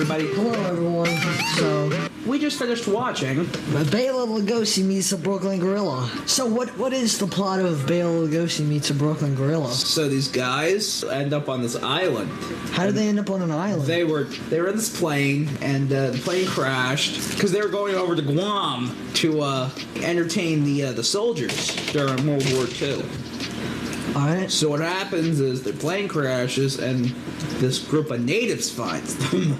everybody. Hello, everyone. So, We just finished watching. Bela Lugosi meets a Brooklyn Gorilla. So, what is the plot of Bela Lugosi meets a Brooklyn Gorilla? So these guys end up on this island. How did they end up on an island? They were in this plane, and the plane crashed because they were going over to Guam to entertain the soldiers during World War II. All right. So what happens is their plane crashes, and this group of natives finds them,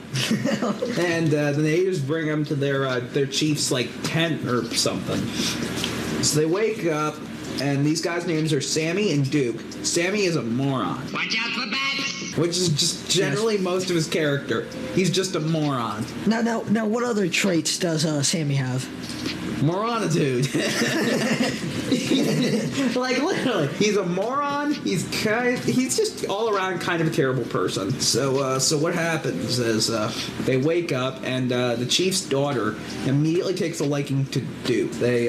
and the natives bring them to their chief's tent or something. So they wake up, and these guys' names are Sammy and Duke. Sammy is a moron. Watch out for bats! Which is just generally most of his character. He's just a moron. Now, what other traits does Sammy have? Moronitude. Literally, he's a moron. He's just all around kind of a terrible person. So what happens is they wake up, and the chief's daughter immediately takes a liking to Duke. They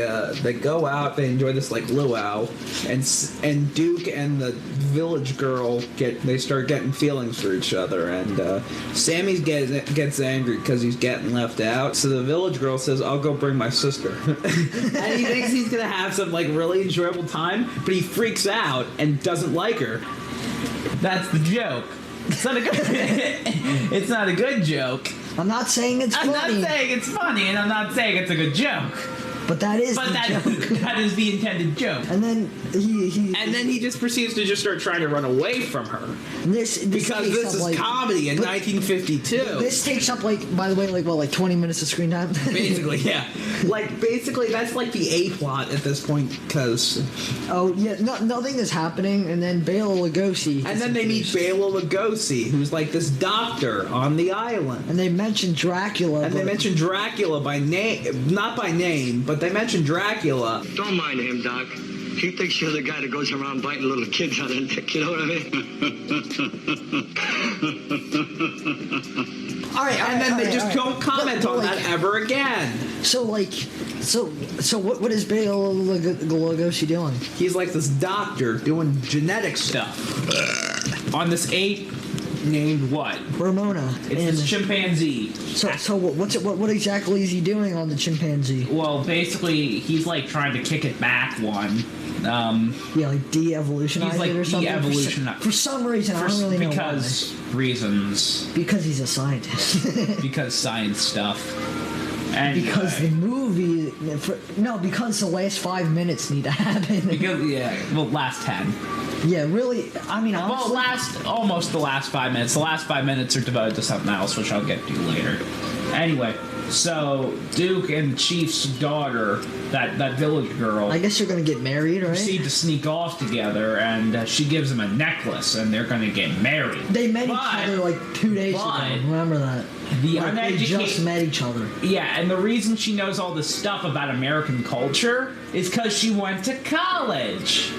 go out, they enjoy this luau, and Duke and the village girl they start getting feelings for each other, and Sammy gets angry because he's getting left out. So the village girl says, "I'll go bring my sister." And he thinks he's gonna have some really enjoyable time, but he freaks out and doesn't like her. That's the joke. It's not a good. It's not a good joke. I'm not saying it's funny. I'm not saying it's funny, and I'm not saying it's a good joke. But that is But the that, joke. that is the intended joke. And then he just proceeds to just start trying to run away from her. This Because this takes up, is comedy in 1952. This takes up by the way, 20 minutes of screen time. Basically, yeah. Basically, that's the A plot at this point, because... Oh, yeah, nothing is happening, and then Bela Lugosi... And then they meet Bela Lugosi, who's this doctor on the island. And they mention Dracula. And they mention Dracula by name, not by name, but they mention Dracula. Don't mind him, Doc. He thinks you're the guy that goes around biting little kids on the neck, you know what I mean? All right, And then they just don't comment on that ever again. So what is Bela Lugosi doing? He's this doctor doing genetic stuff on this ape named what? Ramona. It's this chimpanzee. So what exactly is he doing on the chimpanzee? Well, basically, he's trying to kick it back one. De-evolutionize it or something. De-evolutionize. For some reason, I don't really know because why. Reasons. Because he's a scientist. Because science stuff. Anyway. Because the movie... because the last 5 minutes need to happen. Last 10. Yeah, really, I mean, honestly... Almost the last 5 minutes. The last 5 minutes are devoted to something else, which I'll get to later. Anyway, so Duke and the Chief's daughter, that village girl... I guess they're going to get married, right? Proceed to sneak off together, and she gives him a necklace, and they're going to get married. They met each other 2 days ago. Remember that? They just met each other. Yeah, and the reason she knows all this stuff about American culture is because she went to college.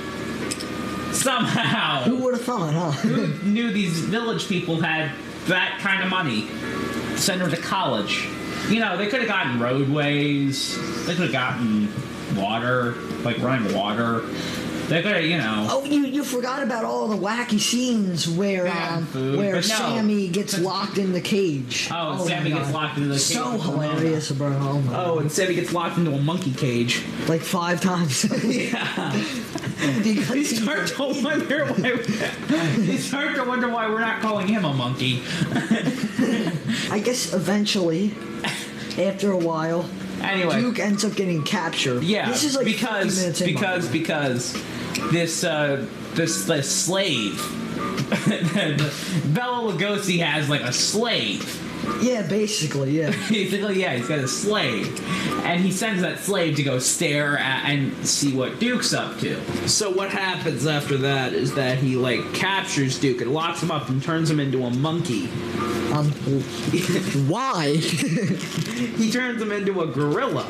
Somehow. Who would have thought, huh? Who knew these village people had that kind of money to send her to college? They could have gotten roadways. They could have gotten water, running water. They could have, Oh, you forgot about all the wacky scenes where Sammy gets locked in the cage. Oh, Sammy gets locked into the cage. So hilarious, bro. Oh, and Sammy gets locked into a monkey cage. 5 times. Yeah. Because You start to wonder why we're not calling him a monkey. I guess eventually, after a while, Anyway, Duke ends up getting captured. Yeah, this is because this slave, Bela Lugosi has a slave. Yeah, basically, yeah. Basically, yeah, he's got a slave. And he sends that slave to go stare at and see what Duke's up to. So what happens after that is that he captures Duke and locks him up and turns him into a monkey. Why? He turns him into a gorilla.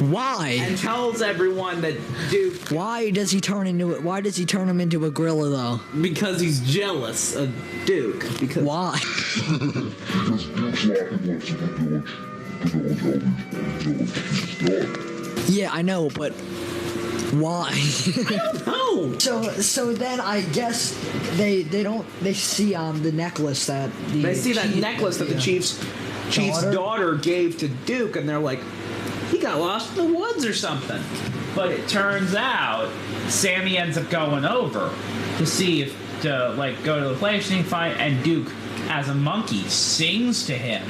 Why? And tells everyone that Duke... Why does he turn him into a gorilla, though? Because he's jealous of Duke. Because... Why? Because Yeah, I know, but why? I don't know. No. So then I guess they see the necklace that They see that chief- necklace that the yeah. chief's daughter gave to Duke, and they're like, he got lost in the woods or something. But it turns out Sammy ends up going over to see if to like go to the place and Duke, as a monkey, sings to him,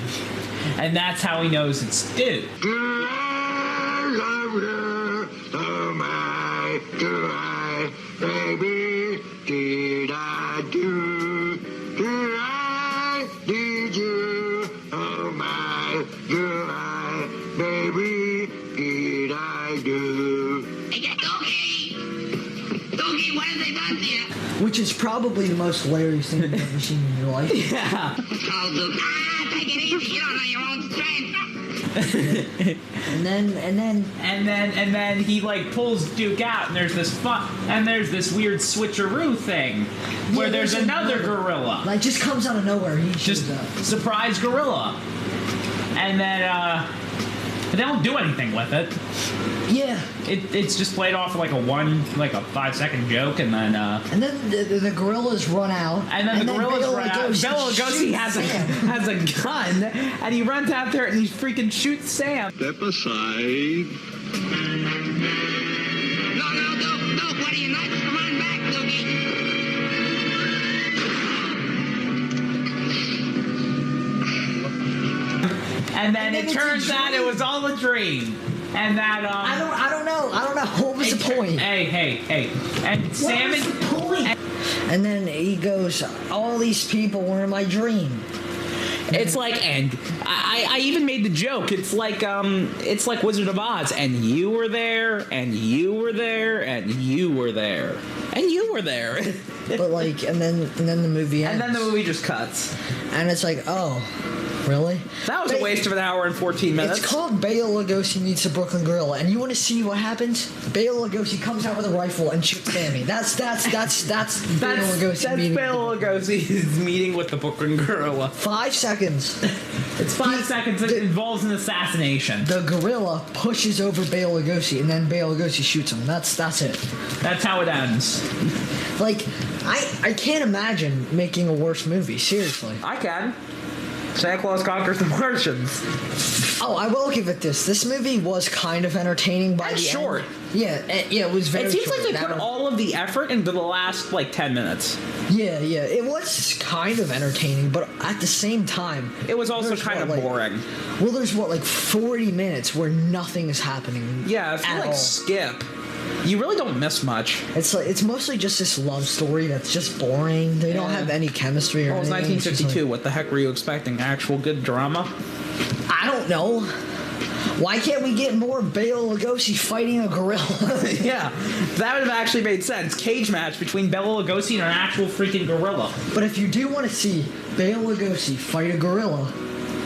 and that's how he knows it's Duke. Do I love you? Oh my, do I, baby? Did I do? Do I need you? Oh my, do I, baby? Did I do? Doogie! Doogie, what have they done to you? which is probably the most hilarious thing you've ever seen in your life. Yeah. Oh, Duke. Take it easy. You don't know your own strength. And then he like pulls Duke out, and there's this weird switcheroo thing where there's another gorilla. like just comes out of nowhere. He Just shows up. surprise gorilla. And then they don't do anything with it. Yeah. It's just played off like a 5-second joke, and then And then the gorillas run out. and then the gorillas Bela run out. Lugosi Bela Lugosi shoots has Sam. has a gun, and he runs out there and he freaking shoots Sam. Step aside. No, Duke. What are you nuts? Come on back, Doogie. and then it it's a turns out it dream. was all a dream. And that I don't know. What was the point? Hey. And Sam What was and the point? And then he goes, all these people were in my dream. It's like, and I even made the joke. It's like Wizard of Oz, and you were there, and you were there, and you were there, and you were there. But like, and then the movie ends. And then the movie just cuts. And it's like, oh, really? That was a waste of an hour and 14 minutes. It's called Bela Lugosi Meets a Brooklyn Gorilla, and you want to see what happens? Bela Lugosi comes out with a rifle and shoots Sammy. That's Bela Lugosi meeting. Bela Lugosi's meeting with the Brooklyn Gorilla. 5 seconds. it's 5 seconds. It involves an assassination. The gorilla pushes over Bela Lugosi, and then Bela Lugosi shoots him. That's it. That's how it ends. Like, I can't imagine making a worse movie. Seriously. I can. Santa Claus Conquers the Martians. Oh, I will give it this. This movie was kind of entertaining by And the short. end. Yeah, it was very It seems short. like they put all of the effort into the last, 10 minutes. Yeah, it was kind of entertaining, but at the same time... It was also there's kind of what, boring. Well, there's 40 minutes where nothing is happening. Yeah, if you at all. Skip, you really don't miss much. It's mostly just this love story that's just boring. They don't Yeah. have any chemistry or Well, it was anything. It's just 1952. What the heck were you expecting? Actual good drama? I don't know. Why can't we get more Bela Lugosi fighting a gorilla? Yeah, that would have actually made sense. Cage match between Bela Lugosi and an actual freaking gorilla. But if you do want to see Bela Lugosi fight a gorilla,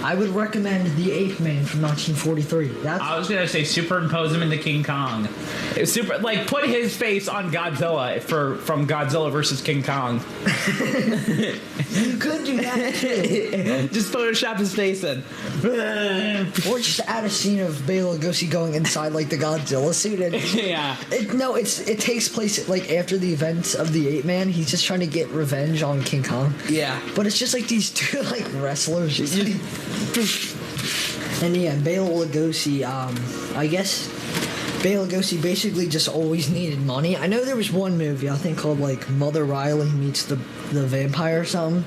I would recommend The Ape Man from 1943. I was gonna say superimpose him into King Kong. Put his face on Godzilla from Godzilla versus King Kong. You could do that too. Just Photoshop his face in. Or just add a scene of Bela Lugosi going inside like the Godzilla suit. And Yeah. it takes place like after the events of the Ape Man. He's just trying to get revenge on King Kong. Yeah. But it's just like these two like wrestlers. Just, and yeah, Bela Lugosi. I guess Bela Lugosi basically just always needed money. I know there was one movie I think called like Mother Riley Meets the Vampire or something,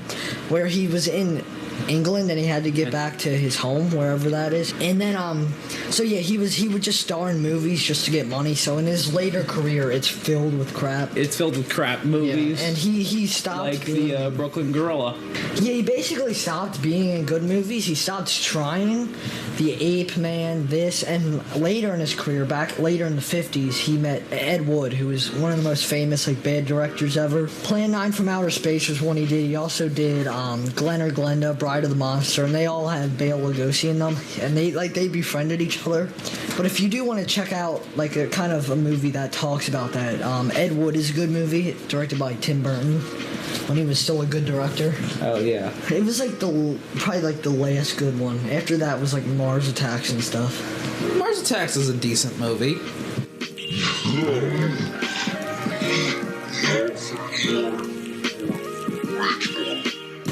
where he was in England and he had to get back to his home wherever that is. And then so yeah, he would just star in movies just to get money. So in his later career, it's filled with crap. It's filled with crap movies. Yeah, and he stopped like being, the Brooklyn Gorilla. yeah, he basically stopped being in good movies. He stopped trying. The Ape Man, this, and later in his career, back later in the 50s, he met Ed Wood, who was one of the most famous bad directors ever. Plan 9 from Outer Space was one he did. He also did Glenn or Glenda, Bride of the Monster, and they all had Bela Lugosi in them, and they befriended each other. But if you do want to check out a kind of a movie that talks about that, Ed Wood is a good movie, directed by Tim Burton, when he was still a good director. Oh yeah. It was probably the last good one. After that was Mars Attacks and stuff. Mars Attacks is a decent movie.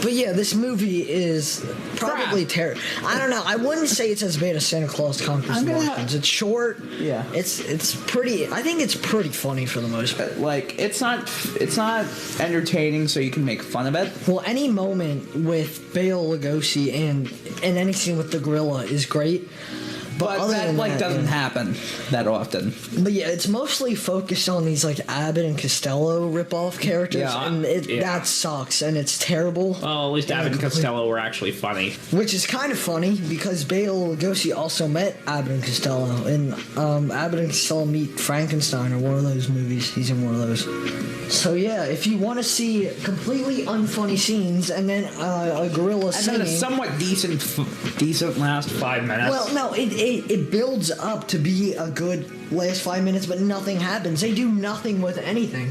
But yeah, this movie is probably terrible. I don't know. I wouldn't say it's as bad as Santa Claus Conquers the Martians. It's short. Yeah. It's pretty. I think it's pretty funny for the most part. Like it's not entertaining, so you can make fun of it. Well, any moment with Bela Lugosi and any scene with the gorilla is great. But other that than like doesn't yeah. happen that often. But yeah, it's mostly focused on these like Abbott and Costello rip-off characters, Yeah, and that sucks, and it's terrible. Well, at least Abbott and Costello were actually funny. Which is kind of funny because Bela Lugosi also met Abbott and Costello, and Abbott and Costello meet Frankenstein or one of those movies. He's in one of those. So yeah, if you want to see completely unfunny scenes and then a gorilla And singing, then a somewhat decent last 5 minutes. well, no, it builds up to be a good last 5 minutes, but nothing happens. They do nothing with anything.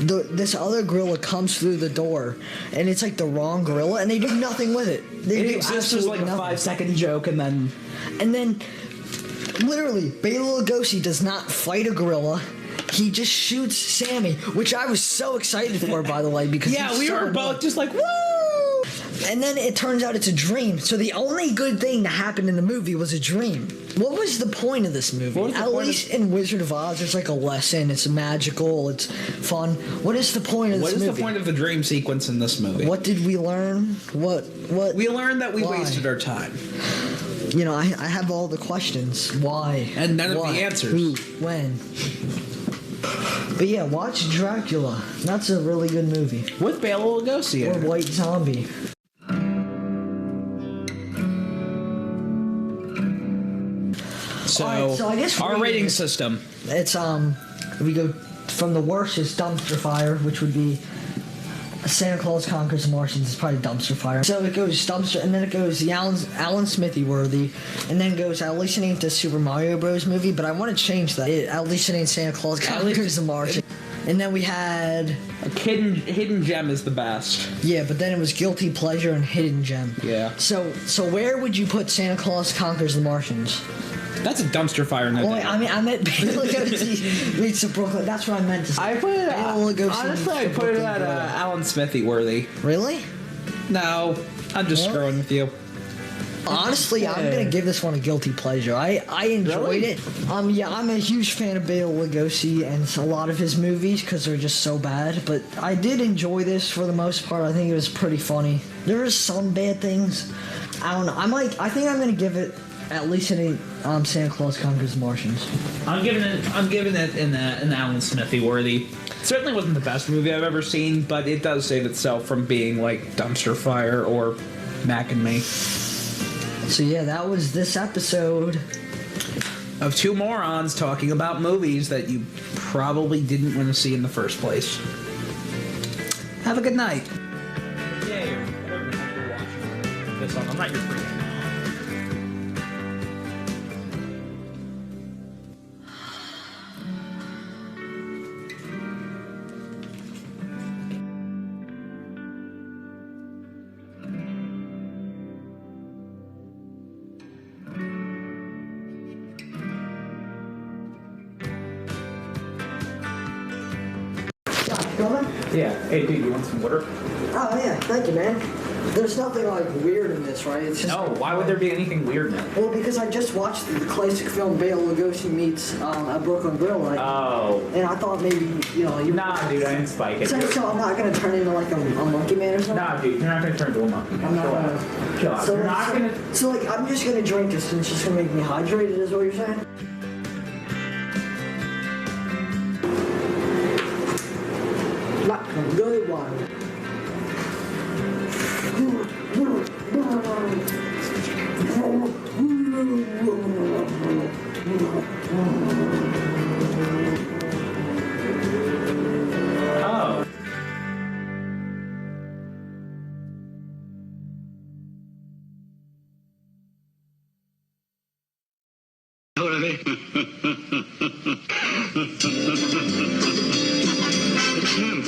This other gorilla comes through the door, and it's like the wrong gorilla, and they do nothing with it. They it do exists as like a absolutely nothing. 5-second joke, and then Literally, Bela Lugosi does not fight a gorilla. He just shoots Sammy, which I was so excited for, by the way, because yeah, he's we so were annoying. both just like woo. And then it turns out it's a dream. So the only good thing that happened in the movie was a dream. What was the point of this movie? What was the At point least in Wizard of Oz, there's like a lesson. It's magical. It's fun. What is the point of this What is movie? the point of the dream sequence in this movie? What did we learn? What? We learned that we Why? wasted our time. You know, I have all the questions. Why? And none of the What? answers. Who? When? But yeah, watch Dracula. That's a really good movie. With Bela Lugosi Or in it. White Zombie. So, Alright, so I guess our we- rating system. It's we go from the worst is Dumpster Fire, which would be Santa Claus Conquers the Martians. It's probably Dumpster Fire. So it goes Dumpster, and then it goes the Alan Smithee worthy, and then it goes at least it ain't the Super Mario Bros. Movie, but I want to change that. At least it ain't Santa Claus Conquers the Martians. And then we had A hidden gem is the best. yeah, but then it was Guilty Pleasure and Hidden Gem. Yeah. So where would you put Santa Claus Conquers the Martians? That's a dumpster fire. No Well, doubt. I mean, I meant Bela Lugosi meets the Brooklyn. That's what I meant to say. I put it. Bela Lugosi Honestly, I meets the put it Brooklyn at Gorilla. Alan Smithee worthy. Really? No, I'm just What? screwing with you. Honestly, I'm gonna give this one a guilty pleasure. I enjoyed Really? it. Yeah, I'm a huge fan of Bela Lugosi and a lot of his movies because they're just so bad. But I did enjoy this for the most part. I think it was pretty funny. There were some bad things. I don't know. I think I'm gonna give it at least an Santa Claus Conquers the Martians. I'm giving it an Alan Smithee worthy. Certainly wasn't the best movie I've ever seen, but it does save itself from being like Dumpster Fire or Mac and Me. So yeah, that was this episode. Of two morons talking about movies that you probably didn't want to see in the first place. Have a good night. Yeah, whatever the heck you're watching this on. I'm not your freak. Coming? Yeah. Hey, dude, you want some water? Oh yeah, thank you, man. There's nothing like weird in this, right? It's just No. Why would there be anything weird in it? well, because I just watched the classic film Bela Lugosi meets a Brooklyn Grill, like, Oh. and I thought maybe you. Nah, dude, I didn't spike it. So I'm not gonna turn into like a monkey man or something. Nah, dude, you're not gonna turn into a monkey. I'm not Chill gonna. out. Chill out. So, You're not gonna. so like I'm just gonna drink this and it's just gonna make me hydrated, is what you're saying? Like a good one. Oh. Know what I mean? It's him.